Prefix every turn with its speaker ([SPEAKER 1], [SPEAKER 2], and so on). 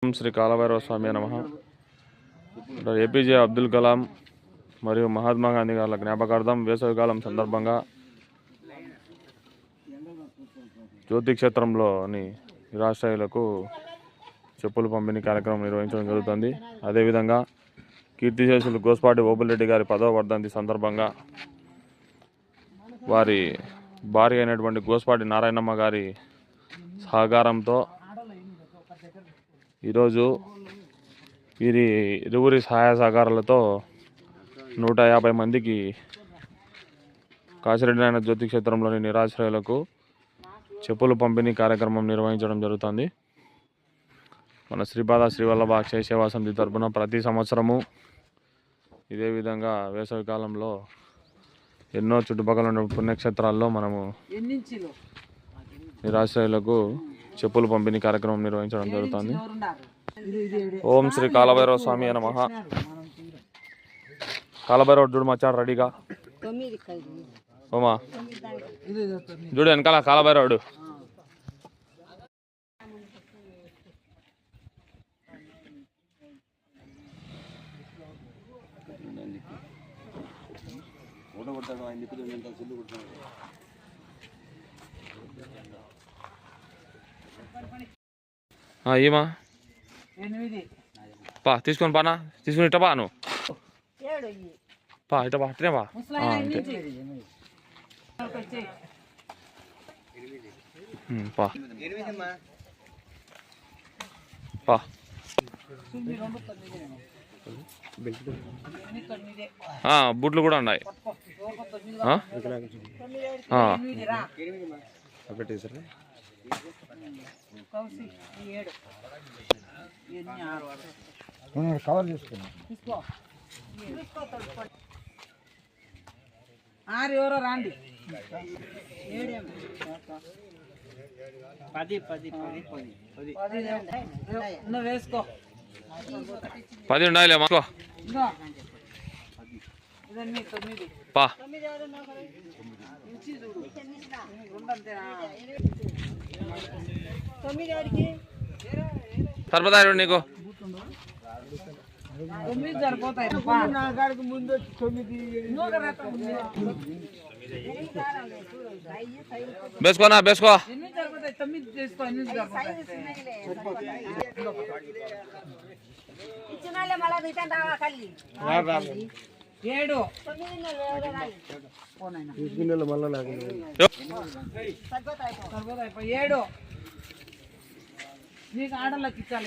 [SPEAKER 1] ఓం శ్రీ కాలభైరవ స్వామి నమః. ఏపీజే అబ్దుల్ కలాం మరియు మహాత్మా గాంధీ గారి జ్ఞాపకార్థం వేసవికాలం సందర్భంగా జ్యోతి క్షేత్రంలోని నిరాశ్రయులకు చెప్పులు పంపిణీ కార్యక్రమం నిర్వహించడం జరుగుతుంది. అదేవిధంగా కీర్తిశేషులు గోస్పాటి ఓబుల్రెడ్డి గారి 10వ వర్ధంతి సందర్భంగా వారి భార్య అయినటువంటి గోస్పాటి నారాయణమ్మ గారి సహకారంతో ఈరోజు వీరి ఇరువురి సహాయ సహకారాలతో 150 మందికి కాశిరెడ్డి నాయన జ్యోతి క్షేత్రంలోని నిరాశ్రయులకు చెప్పులు పంపిణీ కార్యక్రమం నిర్వహించడం జరుగుతుంది. మన శ్రీపాద శ్రీవల్లభ అక్షయ సేవా సమితి తరపున ప్రతి సంవత్సరము ఇదే విధంగా వేసవికాలంలో ఎన్నో చుట్టుపక్కల ఉన్న పుణ్యక్షేత్రాల్లో మనము నిరాశ్రయులకు చెప్పులు పంపిణీ కార్యక్రమం నిర్వహించడం జరుగుతుంది. ఓం శ్రీ కాలభైరవ స్వామి నమః. కాలభైరవ చూడు మచ్చాడు రెడీగా ఓమా చూడు వెనకాల కాలభైరవుడు. ఏమా పా తీసుకొని పానా తీసుకుని ఇట్ట బా నువ్వు పా ఇట్ట బా అట్నే బా పా బూట్లు కూడా ఉన్నాయి.
[SPEAKER 2] కవర్ చేసుకున్నా ఎవరో రాండి. 10 వేసుకో
[SPEAKER 1] 10 ఉండాలి పా సరిపోతా నీకు
[SPEAKER 2] 9 సరిపోతాయి. ముందు 9
[SPEAKER 1] బేసుకోనా బేసుకో
[SPEAKER 2] 8 సరిపోతాయి. 9 చేసుకో 8 సరిపోతాయి. 7 నీకు ఆడలకు ఇచ్చాలి.